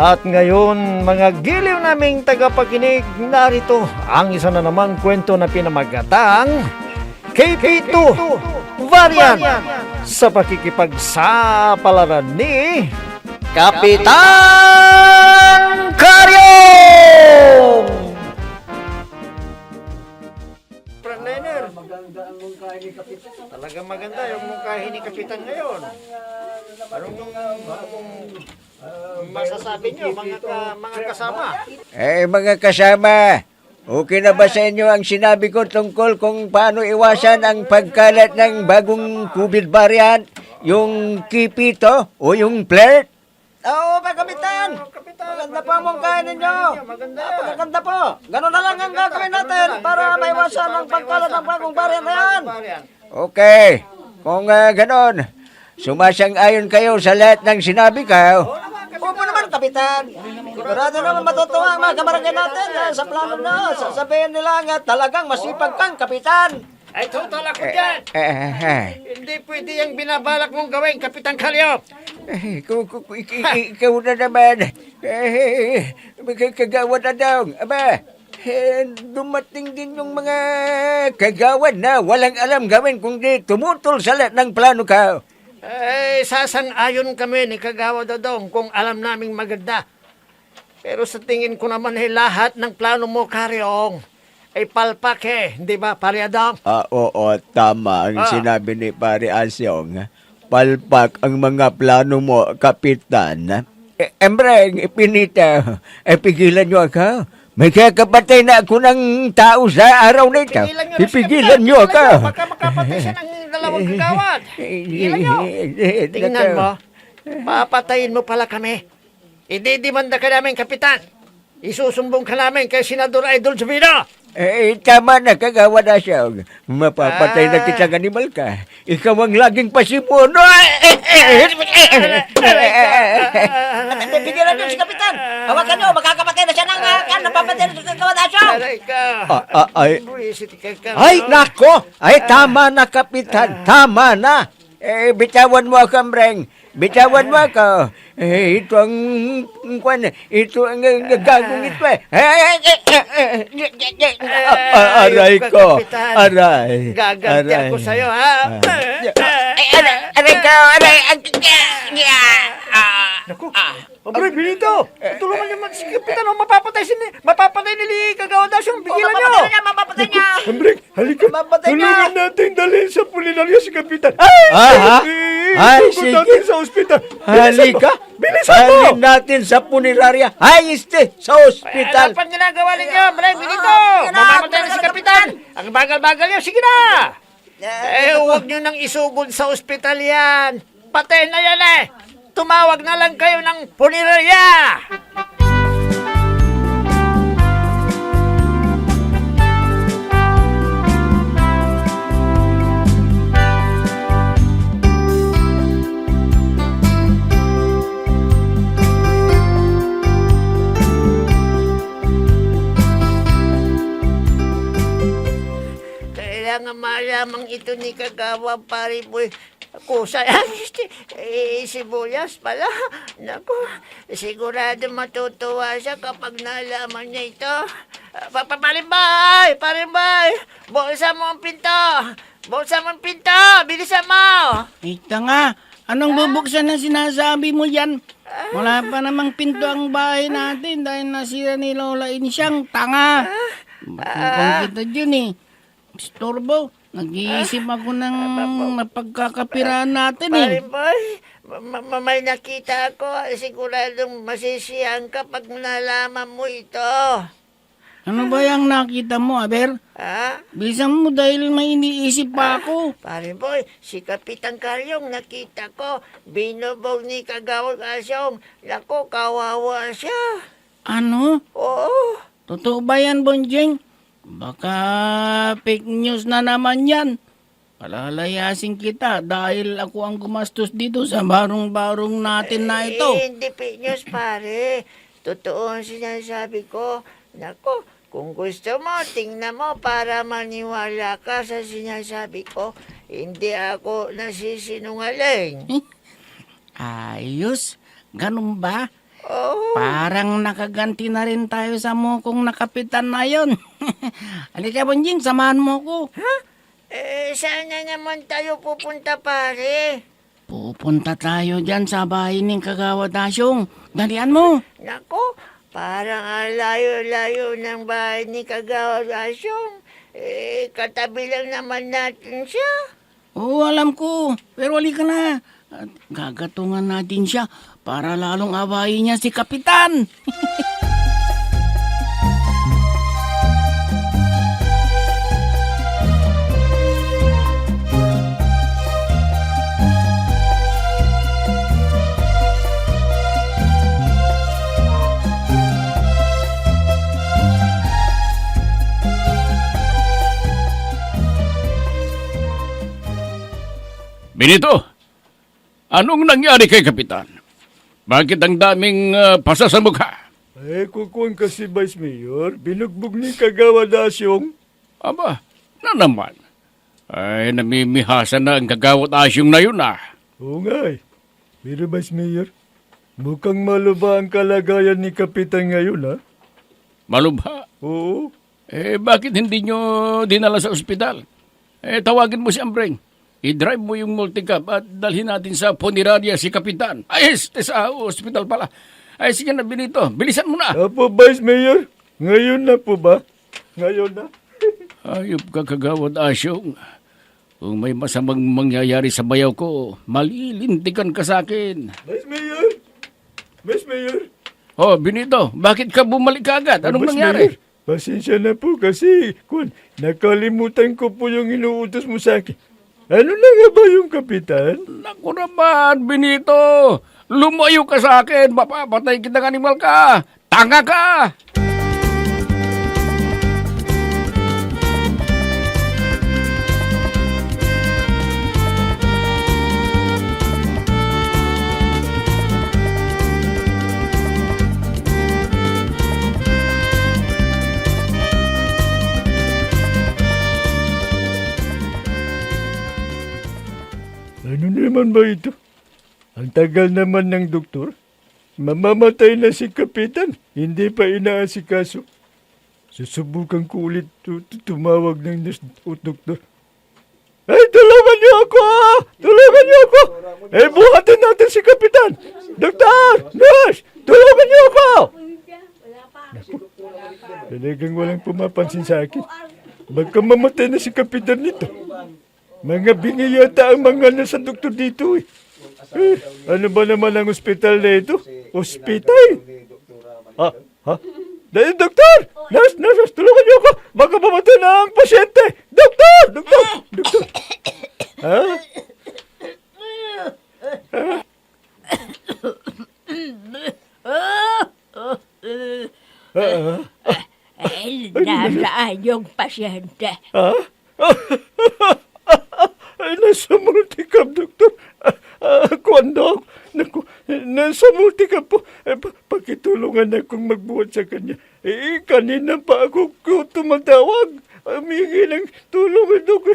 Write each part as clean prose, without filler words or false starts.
At ngayon, mga giliw naming tagapakinig, narito ang isa na namang kwento na pinamagatang KP2 Variant sa pakikipagsapalaran ni Kapitan Karyong! Frontliner, Maganda ang mungkahi ni Kapitan. talagang maganda yung mungkahi ni Kapitan ngayon. Anong masasabi nyo, mga kasama? Mga kasama, okay na ba sa inyo ang sinabi ko tungkol kung paano iwasan ang pagkalat ng bagong COVID variant, yung kipito o yung flirt? Oo, Kapitan. Maganda po ang mungkahi ninyo. Maganda po. Ganun na lang ang gagawin natin para maiwasan ang pagkalat ng bagong variant na yan. Okay, kung ganun, sumasang-ayon kayo sa lahat ng sinabi ko. Opo naman, Kapitan. Sigurado naman matutuwa ang mga kamaragay natin sa plano na. Sasabihin nila nga talagang masipag kang, Kapitan. Ay, total ako dyan! Hindi pwede yung binabalak mong gawin, Kapitan Karyong! Ikaw na naman. Kagawad na daw. Aba, dumating din yung mga kagawad na walang alam gawin kundi tumutol sa lahat ng plano ka. Ay, sasang-ayon kami ni Kagawa Dodong kung alam naming maganda. Pero sa tingin ko naman lahat ng plano mo, Karyong, ay palpak hindi ba, Pare Adong? Oo, tama ang sinabi ni Pare Asyong. Palpak ang mga plano mo, Kapitan. Embreng, Pinita, pigilan niyo ako. May kakapatay na ako ng tao sa araw na ito. Pipigilan niyo ako. Baka makapatay siya ng dalawang kagawad. Pigilan niyo. Tingnan mo, papatayin mo pala kami. Ididimanda ka namin, Kapitan. Isusumbong ka namin kay Senador Idol Zubino. Tama na, Kagawa na siya. Mapapatay na kitang animal ka. Ikaw ang laging pasimuno. Pigilan niyo si Kapitan. Hawakan niyo, makakapatay na siya ng napapatay na si Kagawa na siya. Aray ka. Buwisit ka. Ay, nako! Ay, tama na, Kapitan. Tama na. Bitawan mo ako, Ambreng. Bitawan mo ako. Ito ang gagawin ito. Aray ko. Aray. Gaganti ako sa'yo, ha? Aray ko. Aray. Naku, Abre, Benito! Tulungan niyo si Kapitan, mapapatay ni Kagawa daw siyang bigilan niyo! Mapapatay niya! Ambrek, halika! Mapapatay niya! Tulungan natin dalhin sa pulinarya si Kapitan! Ay, Tugod sige. natin sa ospital! Halika! Bilisan mo! Halin natin sa punerarya. Ay, sa ospital. Ano pang ginagawa ninyo, Ambrek, Benito? Mapapatay na si Kapitan! Ang bagal-bagal niyo, sige na! Huwag niyo nang isugod sa ospital yan! Patay na yan Tumawag na lang kayo ng punerarya! Kailangan malamang ito ni Kagawa, Pare Boy. Ako, sibuyas pala. Naku, sigurado matutuwa siya kapag nalaman niya ito. Parimbay! Buksan mo ang pinto! Bilisan mo! Ito nga, anong bubuksan na sinasabi mo yan? Wala pa namang pinto ang bahay natin dahil nasira ni Lola Insyang tanga. Matupang kita dyan Storbo, nag-iisip ako ng napagkakapirahan natin Parimbay, may nakita ako. Siguradong masisiyang kapag nalaman mo ito. Ano ba yung nakita mo, Aber? Ha? Bilisan mo dahil may iniisip pa ako. Parimbay, si Kapitan Karyong nakita ko. Binubog ni Kagawa Kasyong. Naku, kawawa siya. Ano? Oo. Totoo ba yan, Bonjeng? Baka fake news na naman yan. Palalayasin kita dahil ako ang gumastos dito sa barong-barong natin na ito. Hindi fake news, pare. Totoo ang sinasabi ko. Naku, kung gusto mo, tingnan mo para maniwala ka sa sinasabi ko. Hindi ako nasisinungaling. Ayos, ganun ba? Oh, Parang nakaganti na rin tayo sa mukong nakapitan na yun. Halika, Bonjing, samahan mo ko. saan na naman tayo pupunta, pare? Pupunta tayo dyan sa bahay ng Kagawad Asyong. Dalian mo. Nako, parang ang layo-layo ng bahay ni Kagawad Asyong. Katabi lang naman natin siya. Oo, alam ko. Pero halika na. At gagatungan natin siya para lalong awayin niya si Kapitan. Benito, anong nangyari kay Kapitan? Bakit ang daming pasa sa mukha? Kukuhan kasi Vice Mayor, binugbog ni Kagawad Asyong. Aba, na naman. Ay, namimihasan na ang Kagawad Asyong na yun ah. Oo nga eh. Pero Vice Mayor, mukhang malubha ang kalagayan ni Kapitan ngayon ha? Malubha. Oo. Bakit hindi nyo dinala sa ospital? Tawagin mo si Ambreng. I-drive mo yung multicab at dalhin natin sa funeraria si Kapitan. Sa ospital pala. Sige na, Benito. Bilisan mo na. Apo Vice Mayor, ngayon na po ba? Ngayon na? Ayop ka, Kagawad Asyong. Kung may masamang mangyayari sa bayaw ko, malilintikan ka sa akin. Vice Mayor! Vice Mayor! Oh, Benito, bakit ka bumalik agad? Anong Vice nangyari? Mayor, pasensya na po kasi, nakalimutan ko po yung inuutos mo sa akin. Ano na nga ba yung Kapitan? Naku naman, Benito. Lumayo ka sa akin. Mapapatay kitang animal ka. Tanga ka. Ano naman ba ito? Ang tagal naman ng doktor. Mamamatay na si Kapitan. Hindi pa inaasikaso. Susubukan ko ulit tumawag ng nurse o doktor. Ay, tulungan niyo ako! Tulungan niyo ako! Buhatin natin si Kapitan! Doktor! Nurse! Tulungan niyo ako! Naku, talagang walang pumapansin sa akin. Baka mamatay na si Kapitan nito. Mga bingi yata ang mga nasa doktor dito eh. Ano ba naman ang ospital na ito? Ospital? Ha? Dahil doktor! Nurse, tulungan niyo ako! Baka mamatay na ang pasyente! Doktor! Doktor! Ha? Nasaan yung pasyente? Ha? Ay, nasa multicab, doktor. Kuandok. Naku, nasa multicab po. Pakitulungan akong magbuhat sa kanya. Kanina pa ako tumatawag. Humingi ng tulong, dok.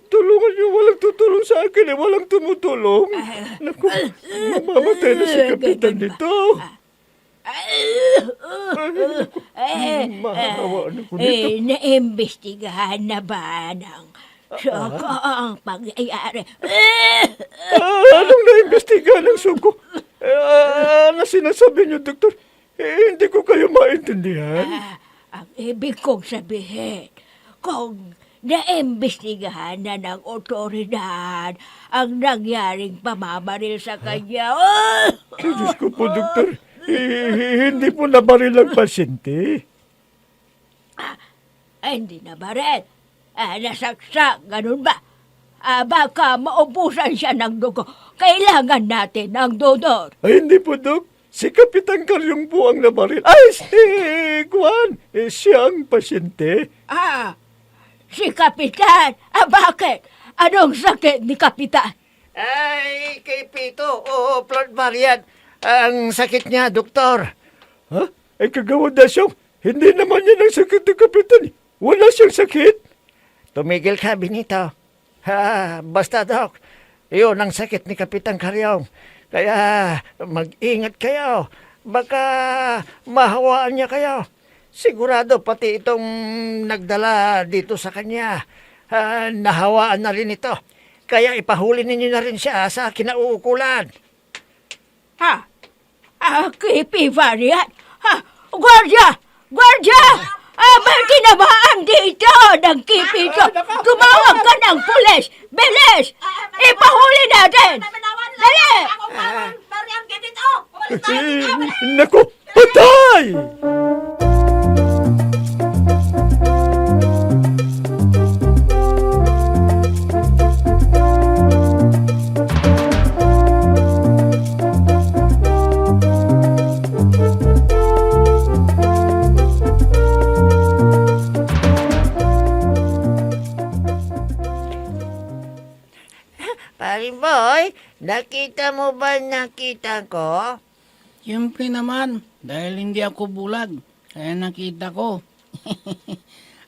Tulungan niyo. Walang tutulong sa akin. Walang tumutulong. Naku, mamamatay na si Kapitan dito. Mahahawa na ko dito. Naimbestigahan na ba ng ang pangyayari? Anong naimbestigahan ng sugo? Ano sinasabi niyo, doktor? Hindi ko kayo maintindihan. Ang ibig kong sabihin, kung naimbestigahan na ng otoridad ang nangyaring pamamaril sa kanya. Diyos ko po, doktor. Hindi po nabaril ang pasyente. Hindi na ba rin? Nasaksak, ganun ba? Baka maubusan siya ng dugo. Kailangan natin ng donor. Ay, hindi po, dok. Si Kapitan Karyong po ang nabaril. Ay, Juan, siya ang pasyente. Si Kapitan. Bakit? Anong sakit ni Kapitan? Ay, kay Pito, blood variant. Ang sakit niya, doktor. Ha? Ay, Kagawad Asyong, hindi naman yan ang sakit ni Kapitan. Wala siyang sakit. Tumigil ka, Benito. Basta, Dok. Iyon ang sakit ni Kapitan Karyong. Kaya mag-ingat kayo. Baka mahawaan niya kayo. Sigurado pati itong nagdala dito sa kanya, nahawaan na rin ito. Kaya ipahuli ninyo na rin siya sa kinauukulan. Ha? Creepy variant? Ha? Gwardiya! Gwardiya! May tinamaan dito ng creepy to. Tumawag ka ng pulis! Bilis! Ipahuli natin! Dali! Naku, patay! Paring boy, nakita mo ba nakita ko? Siyempre naman, dahil hindi ako bulag, kaya nakita ko.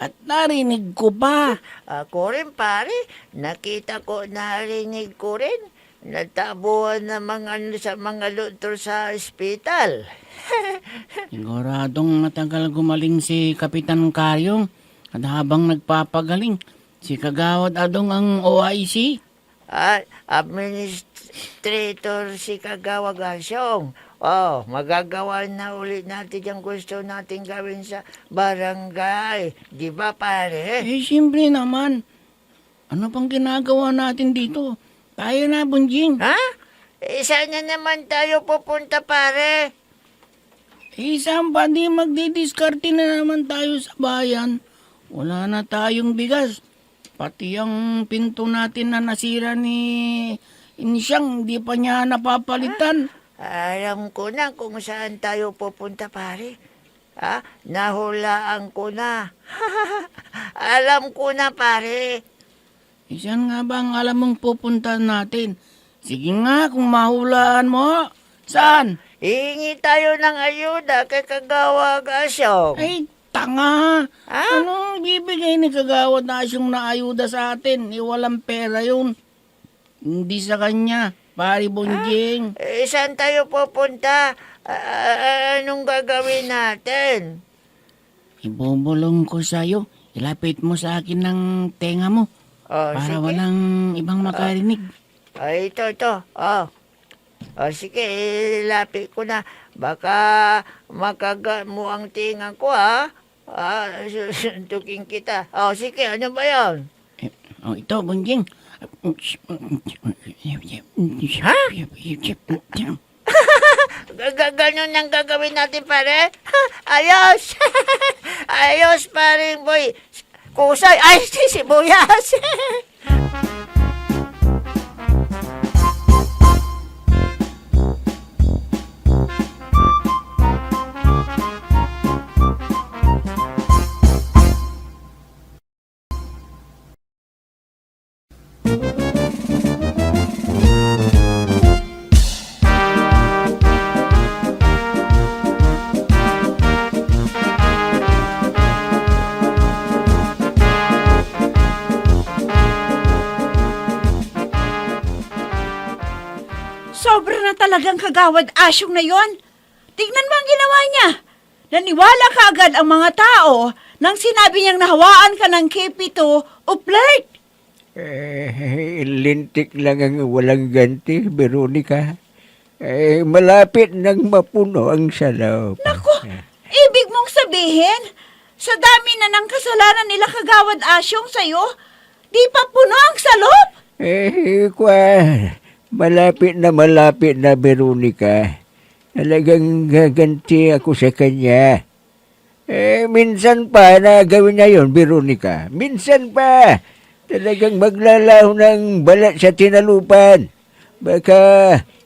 At narinig ko pa. Ako rin pare, nakita ko, narinig ko rin. Natabuhan ng sa mga doktor sa ospital. Siguradong matagal gumaling si Kapitan Karyong. At habang nagpapagaling, si Kagawad Adong ang OIC. At administrator si Kagawad Asyong. Oh, magagawa na ulit natin yung gusto natin gawin sa barangay. Di ba pare? Siyempre naman. Ano pang ginagawa natin dito? Tayo na, Bunjing. Ha? Saan na naman tayo pupunta pare? Saan pa di magdidiskarte na naman tayo sa bayan? Wala na tayong bigas. Pati ang pinto natin na nasira ni Insyang, di pa niya napapalitan. Alam ko na kung saan tayo pupunta, pare. Ha? Nahulaan ko na. Alam ko na, pare. Saan nga ba ang alam mong pupunta natin? Sige nga, kung mahulaan mo. Saan? Hihingi tayo ng ayuda kay Kagawad Asyong. Ay, tanga. Ha? Anong bibigay ni Kagawad na asyong na ayuda sa atin? Walang pera yun. Hindi sa kanya, pari Bunjing. Saan tayo pupunta? Anong gagawin natin? Ibubulong ko sa'yo. Ilapit mo sa akin ng tenga mo. Oh, Para sige. walang ibang makarinig. Ay, ito. Oh. Sige, lapit ko na. Baka makagat mo ang tinga ko, ha? Susuntukin kita. Sige, ano ba yan? Ito, Bunjing. Ha? Ganon ang gagawin natin, pare? Ayos! Ayos, paring boy. Kusay! Ay, sibuyas! Sobra na talagang Kagawad Asyong na yon. Tingnan mo ang ginawa niya. Naniwala kaagad ang mga tao nang sinabi niyang nahawaan ka ng KP2 o plate. Lintik lang ang walang ganti, Veronica. Malapit nang mapuno ang salaw. Naku, ibig mong sabihin, sa dami na ng kasalanan nila Kagawad Asyong sa'yo, di pa puno ang salop? Malapit na, Veronica. Talagang gaganti ako sa kanya. Minsan pa na gawin niya yun, Veronica. Minsan pa. Talagang maglalaho ng balat sa tinalupan. Baka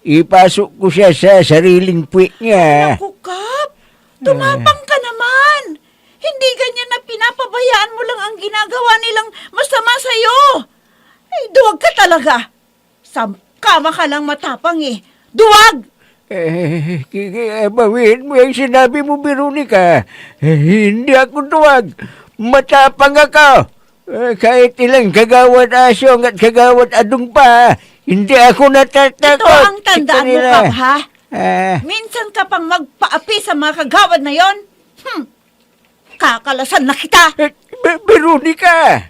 ipasok ko siya sa sariling puwit niya. Naku, Kap, tumapang ka naman. Hindi ganyan na pinapabayaan mo lang ang ginagawa nilang masama sa'yo. Ay, duwag ka talaga. Kama ka lang matapang eh. Duwag! Bawiin mo yung sinabi mo, Veronica. Hindi ako tuwag. Matapang ako. Kahit ilang Kagawad Asyong at Kagawad Adong pa, Hindi ako natatakot. Ito ang tandaan mo, Kanila. Kap, ha? Ah, Minsan ka pang magpaapi sa mga kagawad na yon. Kakalasan na kita. Veronica!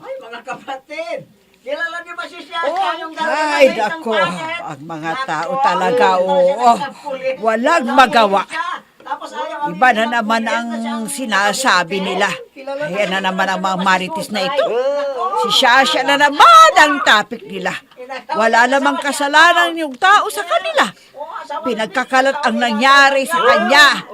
Ay, mga kapatid! Kilala niyo ba si Siya? Ay, dako. Ang mga tao talaga, oo. Walang magawa. Iba na naman ang sinasabi nila. Ayan na naman ang mga marites na ito. Si Shasha na naman ang topic nila. Wala namang kasalanan yung tao sa kanila. Pinagkakalat ang nangyari sa kanya.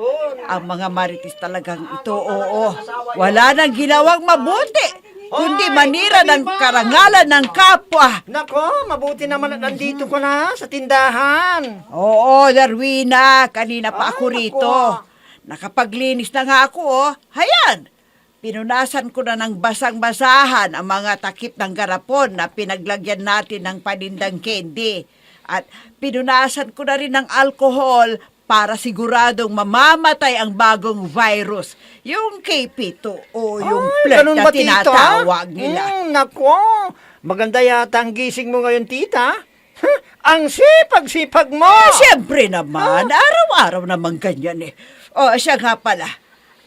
Ang mga marites talagang ito, oo. Wala nang ginawang mabuti, kundi manira ng karangalan ng kapwa. Nako, mabuti naman at nandito ko na sa tindahan. Oo, Darwina, kanina pa ako rito. Nakapaglinis na nga ako, oh. Hayan, pinunasan ko na ng basang-basahan ang mga takip ng garapon na pinaglagyan natin ng panindang candy. At pinunasan ko na rin ng alkohol para siguradong mamamatay ang bagong virus. Yung KP2 o yung plague ganun na ba, tita? tinatawag nila. Nako, maganda yata ang gising mo ngayon, tita. Ang sipag-sipag mo! Siyempre naman, araw-araw naman ganyan eh. O, siya nga pala,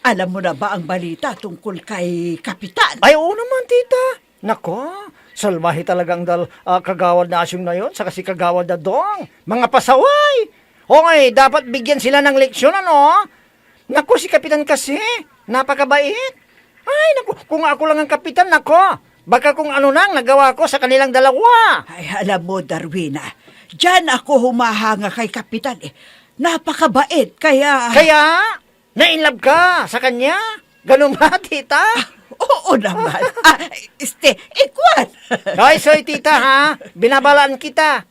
alam mo na ba ang balita tungkol kay Kapitan? Ay, oo naman, tita. Nako, salbahe talagang kagawad na asyong na yun, saka si kagawad na dong. Mga pasaway. Okay, dapat bigyan sila ng leksyon, ano? Nako, si Kapitan kasi, napakabait. Ay, nako, kung ako lang ang kapitan, nako, baka kung ano nang nagawa ko sa kanilang dalawa. Ay, alam mo, Darwina, dyan ako humahanga kay Kapitan eh. Napakabait, kaya... Kaya, na-inlove ka sa kanya? Ganun ba, tita? Oo naman. Ikwan. Ay, soy, tita, ha? Binabalaan kita.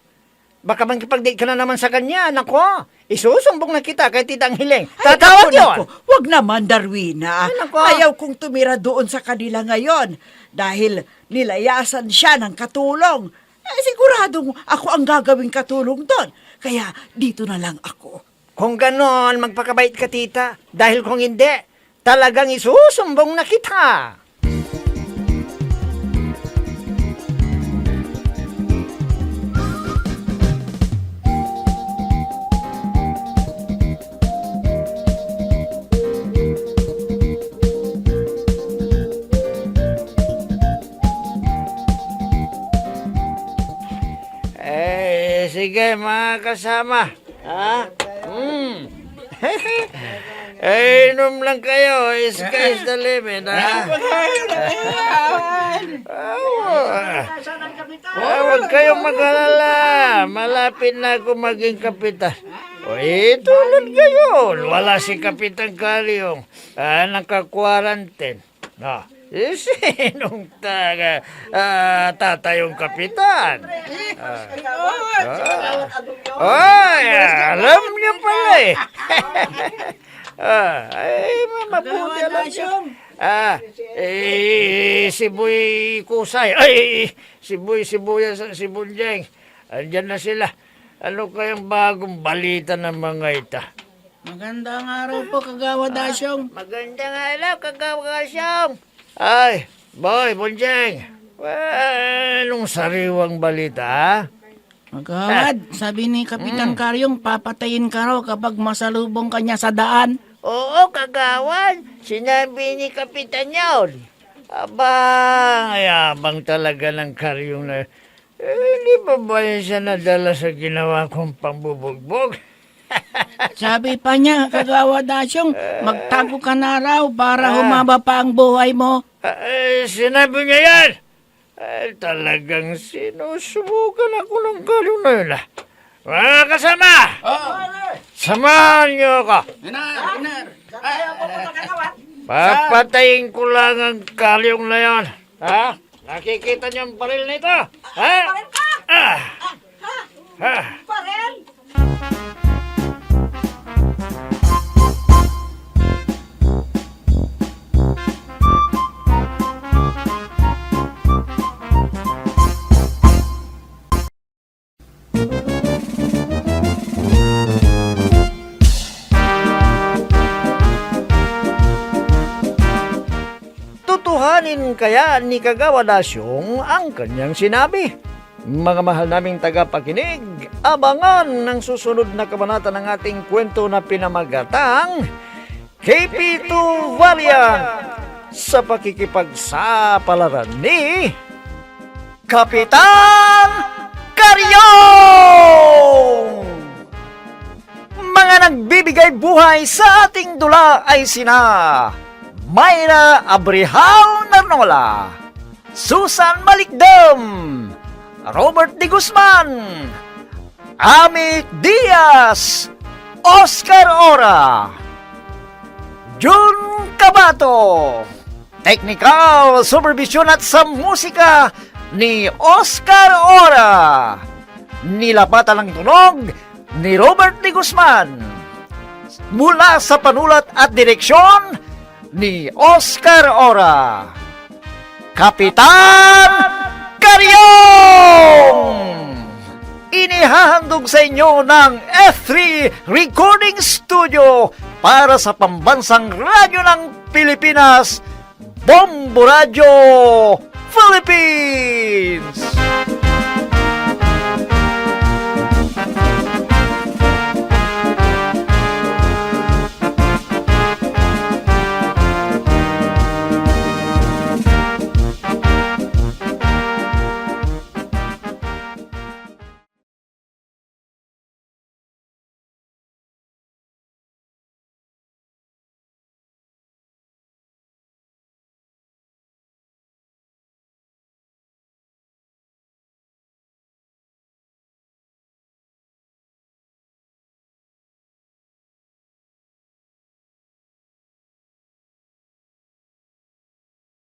Baka makipag-date ka na naman sa kanya, nako. Isusumbong na kita kay tita ang hiling. Tatawag yun. Wag naman, Darwina. Ay, nako. Ayaw kong tumira doon sa kanila ngayon dahil nilayasan siya ng katulong. Siguradong ako ang gagawing katulong doon. Kaya dito na lang ako. Kung ganon, magpakabait ka, tita. Dahil kung hindi, talagang isusumbong na kita. Sige, mga kasama. Ha? Inom lang kayo. Sky's the limit, ha? Huwag kayong mag-alala. Malapit na ako maging kapitan. O, tulad ngayon. Wala si Kapitan Karyong. Naka-quarantine. No. Sinong tatayong kapitan? Ay, alam niyo pala eh. Ay, mabuti alam niyo. Si Boy Kusay. Ay, si Boy Sibuyas at si Bunjeng. Andyan na sila. Ano kayang bagong balita ng mga ita? Magandang araw po, Kagawad Asyong. Magandang araw, Kagawasyong. Ay, Boy, Bunjeng. Anong sariwang balita, ha? Kagawad, sabi ni Kapitan Karyong, papatayin ka raw kapag masalubong ka niya sa daan. Oo, kagawad. Sinabi ni Kapitan yun. Abang, ayabang talaga ng Karyong na... hindi ba ba yan siya nadala sa ginawa kong pambubugbog? Sabi pa niya, Kagawad Asyong, magtago ka na raw para humaba pa ang buhay mo. Sinabi niya yan. Talagang sinusubukan ako ng Karyong na yun, Mga kasama! Samahan niyo ako. Papatayin ko lang ang Karyong na yun. Ha? Nakikita niyo ang baril nito? Ha? kaya ni Kagawa Dasyong ang kanyang sinabi. Mga mahal naming tagapakinig, abangan ng susunod na kabanata ng ating kwento na pinamagatang KP2 Valiant sa pakikipagsapalaran ni Kapitan Karyong! Mga nagbibigay buhay sa ating dula ay sina Mayra Abrihal Narnola, Susan Malikdam, Robert De Guzman, Amit Diaz, Oscar Ora, Jun Cabato, technical supervision at sa musika ni Oscar Ora, nilapatan ng tunog ni Robert De Guzman, mula sa panulat at direksyon ni Oscar Ora, Kapitan Karyong! Inihahandog sa inyo ng F3 Recording Studio para sa pambansang radyo ng Pilipinas, Bombo Radio Philippines!